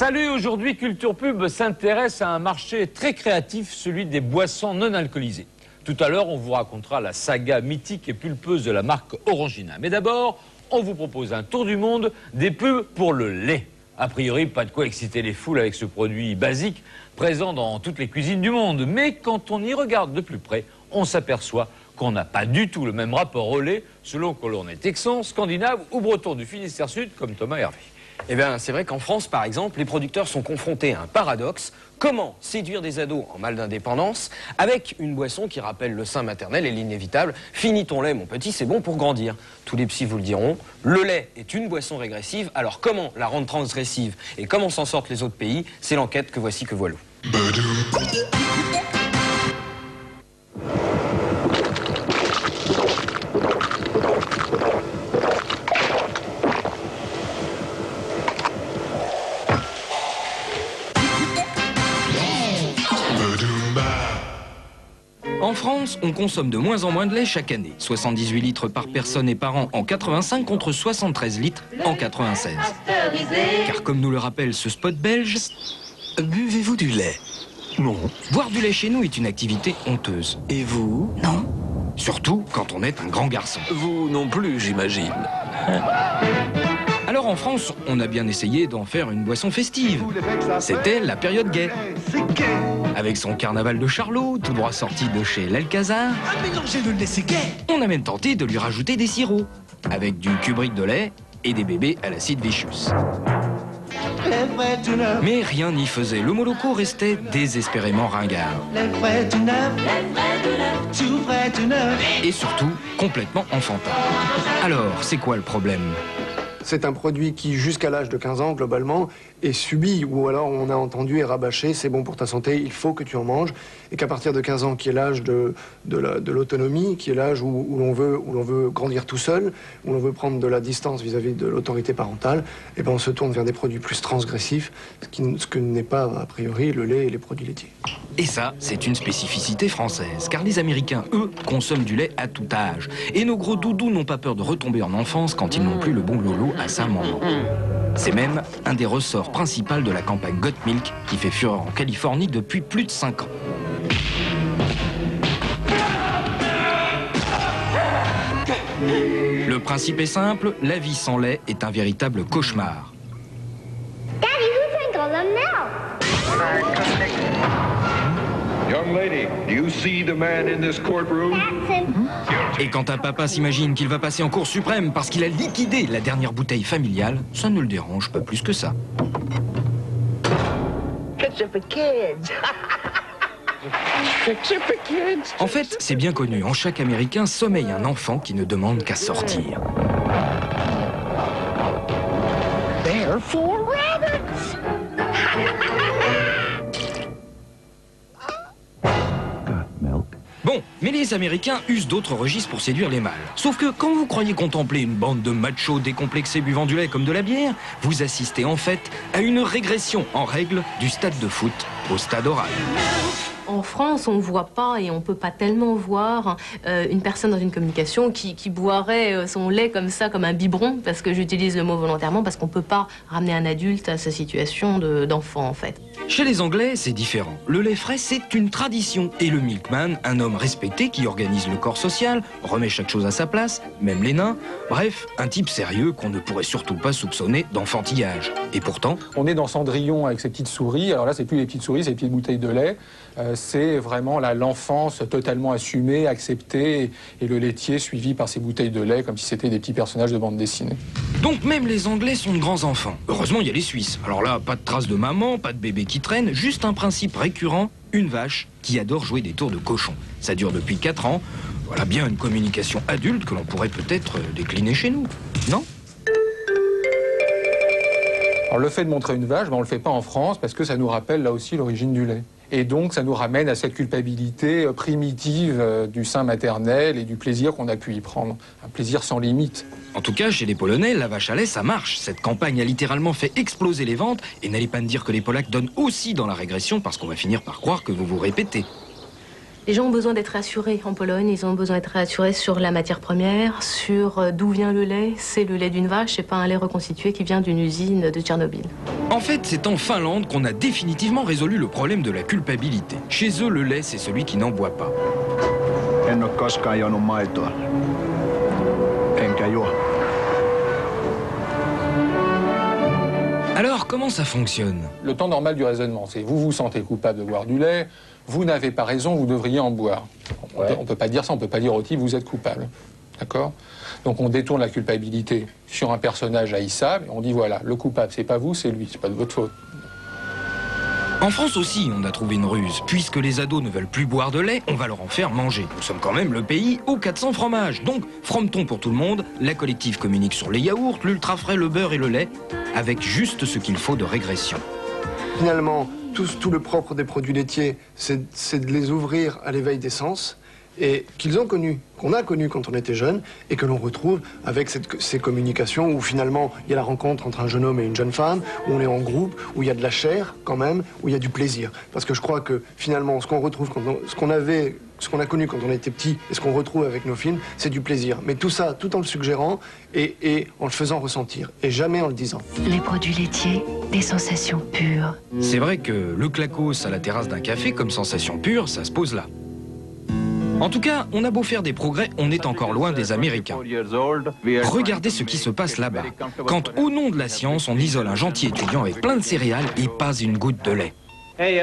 Salut, aujourd'hui Culture Pub s'intéresse à un marché très créatif, celui des boissons non alcoolisées. Tout à l'heure, on vous racontera la saga mythique et pulpeuse de la marque Orangina. Mais d'abord, on vous propose un tour du monde des pubs pour le lait. A priori, pas de quoi exciter les foules avec ce produit basique, présent dans toutes les cuisines du monde. Mais quand on y regarde de plus près, on s'aperçoit qu'on n'a pas du tout le même rapport au lait selon que l'on est texan, scandinave ou breton du Finistère Sud, comme Thomas Hervé. Eh bien, c'est vrai qu'en France, par exemple, les producteurs sont confrontés à un paradoxe. Comment séduire des ados en mal d'indépendance avec une boisson qui rappelle le sein maternel et l'inévitable « Finis ton lait, mon petit, c'est bon pour grandir ». Tous les psys vous le diront, le lait est une boisson régressive, alors comment la rendre transgressive et comment s'en sortent les autres pays? C'est l'enquête que voici que voilou. En France, on consomme de moins en moins de lait chaque année. 78 litres par personne et par an en 85 contre 73 litres en 96. Car comme nous le rappelle ce spot belge, buvez-vous du lait? Non. Boire du lait chez nous est une activité honteuse. Et vous? Non. Surtout quand on est un grand garçon. Vous non plus, j'imagine. Alors en France, on a bien essayé d'en faire une boisson festive. C'était la période gay. Avec son carnaval de Charlot, tout droit sorti de chez l'Alcazar, on a même tenté de lui rajouter des sirops, avec du kubrick de lait et des bébés à l'acide Vicious. Mais rien n'y faisait, le Moloko restait désespérément ringard. Et surtout, complètement enfantin. Alors, c'est quoi le problème ? C'est un produit qui, jusqu'à l'âge de 15 ans, globalement, est subi, ou alors on a entendu et rabâché, c'est bon pour ta santé, il faut que tu en manges, et qu'à partir de 15 ans, qui est l'âge de l'autonomie, qui est l'âge où l'on veut grandir tout seul, où l'on veut prendre de la distance vis-à-vis de l'autorité parentale, et ben on se tourne vers des produits plus transgressifs, ce que n'est pas, a priori, le lait et les produits laitiers. Et ça, c'est une spécificité française, car les Américains, eux, consomment du lait à tout âge. Et nos gros doudous n'ont pas peur de retomber en enfance quand ils n'ont plus le bon lolo à sa maman. C'est même un des ressorts principaux de la campagne Got Milk qui fait fureur en Californie depuis plus de 5 ans. Le principe est simple, la vie sans lait est un véritable cauchemar. Daddy, who drank all the milk? Young lady, do you see the man in this courtroom? That's him. Et quand un papa s'imagine qu'il va passer en Cour suprême parce qu'il a liquidé la dernière bouteille familiale, ça ne le dérange pas plus que ça. Picture for kids. Picture for kids. En fait, c'est bien connu, en chaque Américain sommeille un enfant qui ne demande qu'à sortir. Therefore, rabbits. Bon, mais les Américains usent d'autres registres pour séduire les mâles. Sauf que quand vous croyez contempler une bande de machos décomplexés buvant du lait comme de la bière, vous assistez en fait à une régression en règle du stade de foot au stade oral. En France, on ne voit pas et on ne peut pas tellement voir une personne dans une communication qui boirait son lait comme ça, comme un biberon, parce que j'utilise le mot volontairement, parce qu'on ne peut pas ramener un adulte à sa situation d'enfant, en fait. Chez les Anglais, c'est différent. Le lait frais, c'est une tradition. Et le milkman, un homme respecté qui organise le corps social, remet chaque chose à sa place, même les nains. Bref, un type sérieux qu'on ne pourrait surtout pas soupçonner d'enfantillage. Et pourtant... On est dans Cendrillon avec ses petites souris. Alors là, c'est plus les petites souris, c'est les petites bouteilles de lait. C'est vraiment l'enfance totalement assumée, acceptée, et le laitier suivi par ses bouteilles de lait comme si c'était des petits personnages de bande dessinée. Donc même les Anglais sont de grands enfants. Heureusement, il y a les Suisses. Alors là, pas de traces de maman, pas de bébé qui traîne, juste un principe récurrent, une vache qui adore jouer des tours de cochon. Ça dure depuis 4 ans. Voilà bien une communication adulte que l'on pourrait peut-être décliner chez nous, non ? Alors le fait de montrer une vache, on ne le fait pas en France parce que ça nous rappelle là aussi l'origine du lait. Et donc ça nous ramène à cette culpabilité primitive du sein maternel et du plaisir qu'on a pu y prendre. Un plaisir sans limite. En tout cas, chez les Polonais, la vache à lait, ça marche. Cette campagne a littéralement fait exploser les ventes. Et n'allez pas me dire que les Polacs donnent aussi dans la régression parce qu'on va finir par croire que vous vous répétez. Les gens ont besoin d'être rassurés en Pologne, ils ont besoin d'être rassurés sur la matière première, sur d'où vient le lait. C'est le lait d'une vache, c'est pas un lait reconstitué qui vient d'une usine de Tchernobyl. En fait, c'est en Finlande qu'on a définitivement résolu le problème de la culpabilité. Chez eux, le lait, c'est celui qui n'en boit pas. En ole koskaan juonut maitoa. Enkä juo. Alors, comment ça fonctionne? Le temps normal du raisonnement, c'est vous vous sentez coupable de boire du lait, vous n'avez pas raison, vous devriez en boire. On peut pas dire ça, on peut pas dire au type vous êtes coupable. D'accord? Donc on détourne la culpabilité sur un personnage haïssable et on dit voilà, le coupable c'est pas vous, c'est lui, c'est pas de votre faute. En France aussi, on a trouvé une ruse. Puisque les ados ne veulent plus boire de lait, on va leur en faire manger. Nous sommes quand même le pays aux 400 fromages. Donc, frometon pour tout le monde, la collective communique sur les yaourts, l'ultra frais, le beurre et le lait, avec juste ce qu'il faut de régression. Finalement, tout le propre des produits laitiers, c'est de les ouvrir à l'éveil des sens, et qu'ils ont connu, qu'on a connu quand on était jeune, et que l'on retrouve avec ces communications où finalement il y a la rencontre entre un jeune homme et une jeune femme, où on est en groupe, où il y a de la chair quand même, où il y a du plaisir. Parce que je crois que finalement ce qu'on retrouve, ce qu'on a connu quand on était petit et ce qu'on retrouve avec nos films, c'est du plaisir. Mais tout ça, tout en le suggérant et en le faisant ressentir, et jamais en le disant. Les produits laitiers, des sensations pures. C'est vrai que le clacos à la terrasse d'un café comme sensation pure, ça se pose là. En tout cas, on a beau faire des progrès, on est encore loin des Américains. Regardez ce qui se passe là-bas. Quand, au nom de la science, on isole un gentil étudiant avec plein de céréales et pas une goutte de lait. Hey,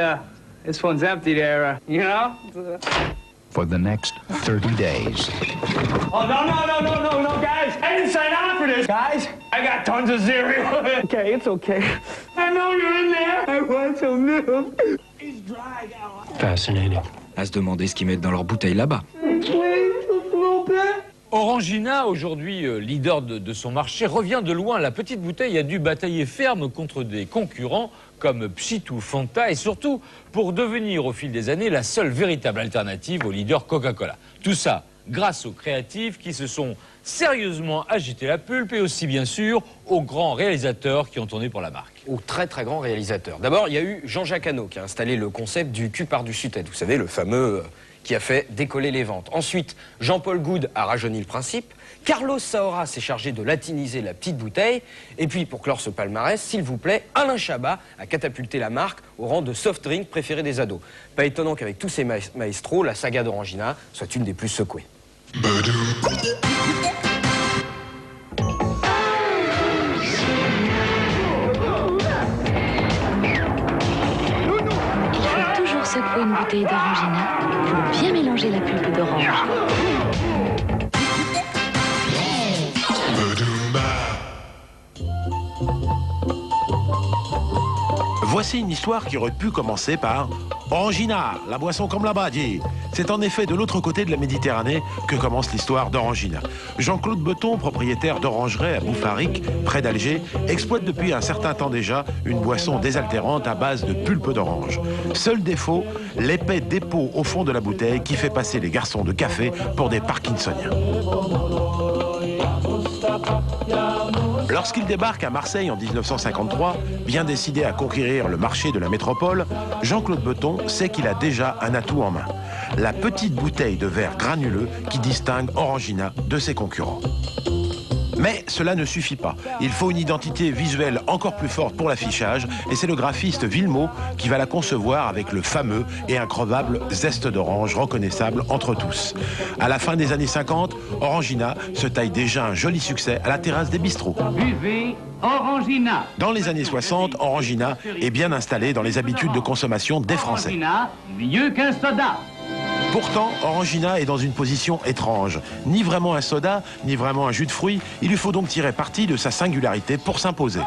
this phone's empty there, you know? For the next 30 days. Oh, no, guys! I didn't sign on for this! Guys, I got tons of cereal! Okay, it's okay. I know you're in there! I want some milk! It's dry now. Fascinating. À se demander ce qu'ils mettent dans leur bouteille là-bas. Orangina, aujourd'hui leader de son marché, revient de loin. La petite bouteille a dû batailler ferme contre des concurrents comme Pchit ou Fanta et surtout pour devenir au fil des années la seule véritable alternative au leader Coca-Cola. Tout ça grâce aux créatifs qui se sont sérieusement agité la pulpe et aussi bien sûr aux grands réalisateurs qui ont tourné pour la marque. Aux très très grands réalisateurs. D'abord, il y a eu Jean-Jacques Hano qui a installé le concept du cul par-dessus tête. Vous savez, le fameux qui a fait décoller les ventes. Ensuite, Jean-Paul Goude a rajeuni le principe. Carlos Saura s'est chargé de latiniser la petite bouteille. Et puis, pour clore ce palmarès, s'il vous plaît, Alain Chabat a catapulté la marque au rang de soft drink préféré des ados. Pas étonnant qu'avec tous ces maestros, la saga d'Orangina soit une des plus secouées. Secouer une bouteille d'orangina pour bien mélanger la pulpe d'orange. Voici une histoire qui aurait pu commencer par Orangina, la boisson comme là-bas, dit. C'est en effet de l'autre côté de la Méditerranée que commence l'histoire d'Orangina. Jean-Claude Beton, propriétaire d'orangerie à Bouffaric, près d'Alger, exploite depuis un certain temps déjà une boisson désaltérante à base de pulpe d'orange. Seul défaut, l'épais dépôt au fond de la bouteille qui fait passer les garçons de café pour des Parkinsoniens. Lorsqu'il débarque à Marseille en 1953, bien décidé à conquérir le marché de la métropole, Jean-Claude Beton sait qu'il a déjà un atout en main. La petite bouteille de verre granuleux qui distingue Orangina de ses concurrents. Mais cela ne suffit pas. Il faut une identité visuelle encore plus forte pour l'affichage et c'est le graphiste Villemot qui va la concevoir avec le fameux et increvable zeste d'orange reconnaissable entre tous. À la fin des années 50, Orangina se taille déjà un joli succès à la terrasse des bistrots. Buvez Orangina. Dans les années 60, Orangina est bien installé dans les habitudes de consommation des Français. Orangina, mieux qu'un soda. Pourtant, Orangina est dans une position étrange. Ni vraiment un soda, ni vraiment un jus de fruits. Il lui faut donc tirer parti de sa singularité pour s'imposer.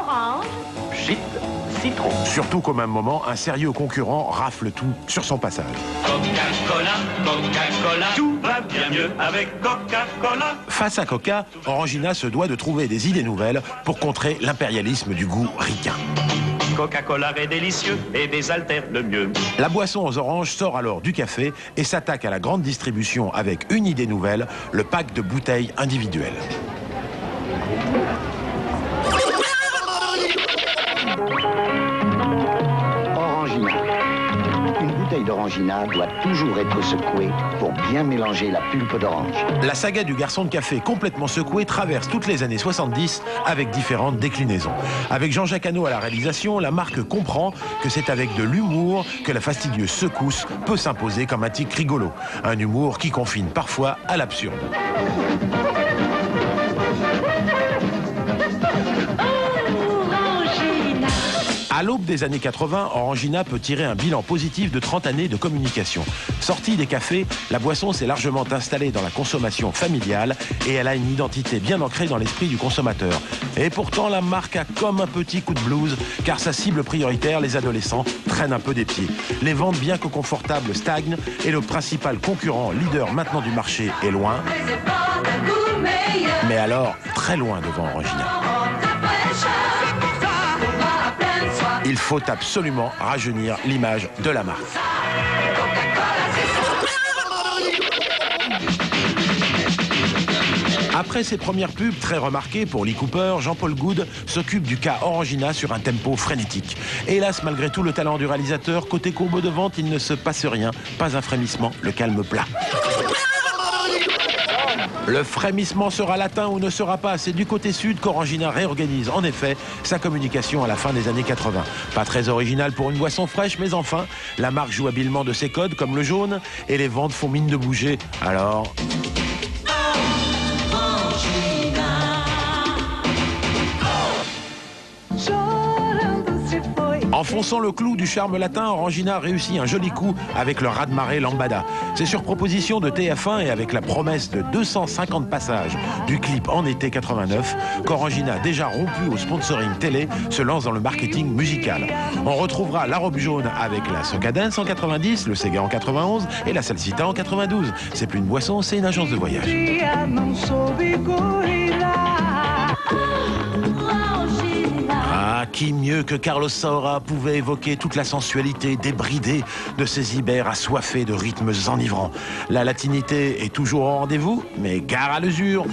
Pchit, citron. Surtout qu'au même moment, un sérieux concurrent rafle tout sur son passage. Coca-Cola, Coca-Cola, tout va bien mieux avec Coca-Cola. Face à Coca, Orangina se doit de trouver des idées nouvelles pour contrer l'impérialisme du goût ricain. Coca-Cola est délicieux et désaltère le mieux. La boisson aux oranges sort alors du café et s'attaque à la grande distribution avec une idée nouvelle, le pack de bouteilles individuelles. Orangina. Une bouteille bouteille d'orangina doit toujours être secouée pour bien mélanger la pulpe d'orange. La saga du garçon de café complètement secoué traverse toutes les années 70 avec différentes déclinaisons. Avec Jean-Jacques Hano à la réalisation, la marque comprend que c'est avec de l'humour que la fastidieuse secousse peut s'imposer comme un tic rigolo. Un humour qui confine parfois à l'absurde. À l'aube des années 80, Orangina peut tirer un bilan positif de 30 années de communication. Sortie des cafés, la boisson s'est largement installée dans la consommation familiale et elle a une identité bien ancrée dans l'esprit du consommateur. Et pourtant, la marque a comme un petit coup de blues, car sa cible prioritaire, les adolescents, traîne un peu des pieds. Les ventes, bien que confortables, stagnent et le principal concurrent, leader maintenant du marché, est loin. Mais alors, très loin devant Orangina. Il faut absolument rajeunir l'image de la marque. Après ses premières pubs très remarquées pour Lee Cooper, Jean-Paul Goude s'occupe du cas Orangina sur un tempo frénétique. Hélas, malgré tout le talent du réalisateur, côté courbe de vente, il ne se passe rien. Pas un frémissement, le calme plat. Le frémissement sera latin ou ne sera pas. C'est du côté sud qu'Orangina réorganise en effet sa communication à la fin des années 80. Pas très original pour une boisson fraîche, mais enfin, la marque joue habilement de ses codes comme le jaune et les ventes font mine de bouger. Alors... Enfonçant le clou du charme latin, Orangina réussit un joli coup avec le raz-de-marée Lambada. C'est sur proposition de TF1 et avec la promesse de 250 passages du clip en été 89 qu'Orangina, déjà rompu au sponsoring télé, se lance dans le marketing musical. On retrouvera la robe jaune avec la Soca Dance en 90, le Sega en 91 et la Salsita en 92. C'est plus une boisson, c'est une agence de voyage. Ah, qui mieux que Carlos Saura pouvait évoquer toute la sensualité débridée de ces ibères assoiffés de rythmes enivrants. La latinité est toujours au rendez-vous, mais gare à l'usure.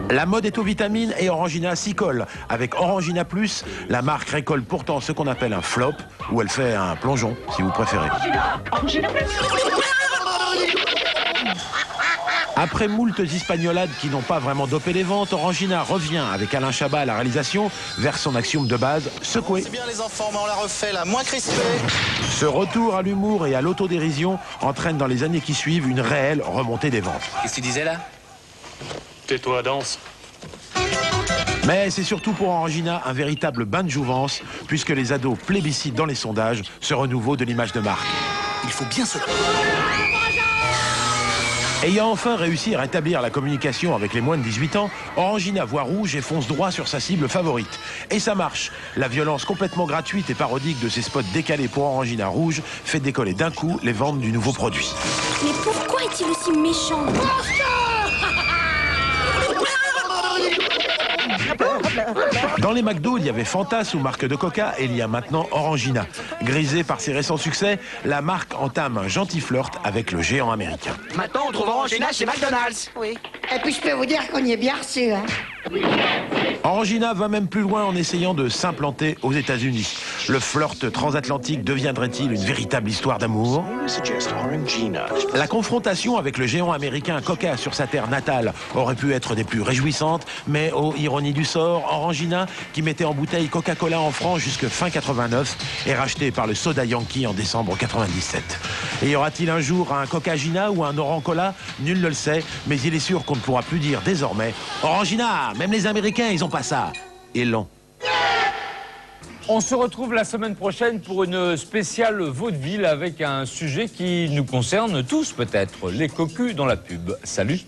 La mode est aux vitamines et Orangina s'y colle. Avec Orangina Plus, la marque récolte pourtant ce qu'on appelle un flop, ou elle fait un plongeon, si vous préférez. Après moultes hispaniolades qui n'ont pas vraiment dopé les ventes, Orangina revient avec Alain Chabat à la réalisation vers son axiome de base, secouer. C'est bien les enfants, mais on la refait là, moins crispé. Ce retour à l'humour et à l'autodérision entraîne dans les années qui suivent une réelle remontée des ventes. Qu'est-ce que tu disais là? Tais-toi, danse. Mais c'est surtout pour Orangina un véritable bain de jouvence, puisque les ados plébiscitent dans les sondages ce renouveau de l'image de marque. Il faut bien se... Ayant enfin réussi à rétablir la communication avec les moins de 18 ans, Orangina voit rouge et fonce droit sur sa cible favorite. Et ça marche. La violence complètement gratuite et parodique de ces spots décalés pour Orangina rouge fait décoller d'un coup les ventes du nouveau produit. Mais pourquoi est-il aussi méchant? Dans les McDo, il y avait Fanta sous marque de Coca et il y a maintenant Orangina. Grisée par ses récents succès, la marque entame un gentil flirt avec le géant américain. Maintenant, on trouve Orangina chez McDonald's. Oui. Et puis je peux vous dire qu'on y est bien reçu, hein. Orangina va même plus loin en essayant de s'implanter aux États-Unis. Le flirt transatlantique deviendrait-il une véritable histoire d'amour? La confrontation avec le géant américain Coca sur sa terre natale aurait pu être des plus réjouissantes, mais oh, ironie du sort, Orangina, qui mettait en bouteille Coca-Cola en France jusque fin 89, est racheté par le Soda Yankee en décembre 97. Et y aura-t-il un jour un Coca-Gina ou un Orancola? Nul ne le sait, mais il est sûr qu'on ne pourra plus dire désormais Orangina, même les Américains, ils ont pas ça. Ils l'ont. On se retrouve la semaine prochaine pour une spéciale vaudeville avec un sujet qui nous concerne tous peut-être, les cocus dans la pub. Salut.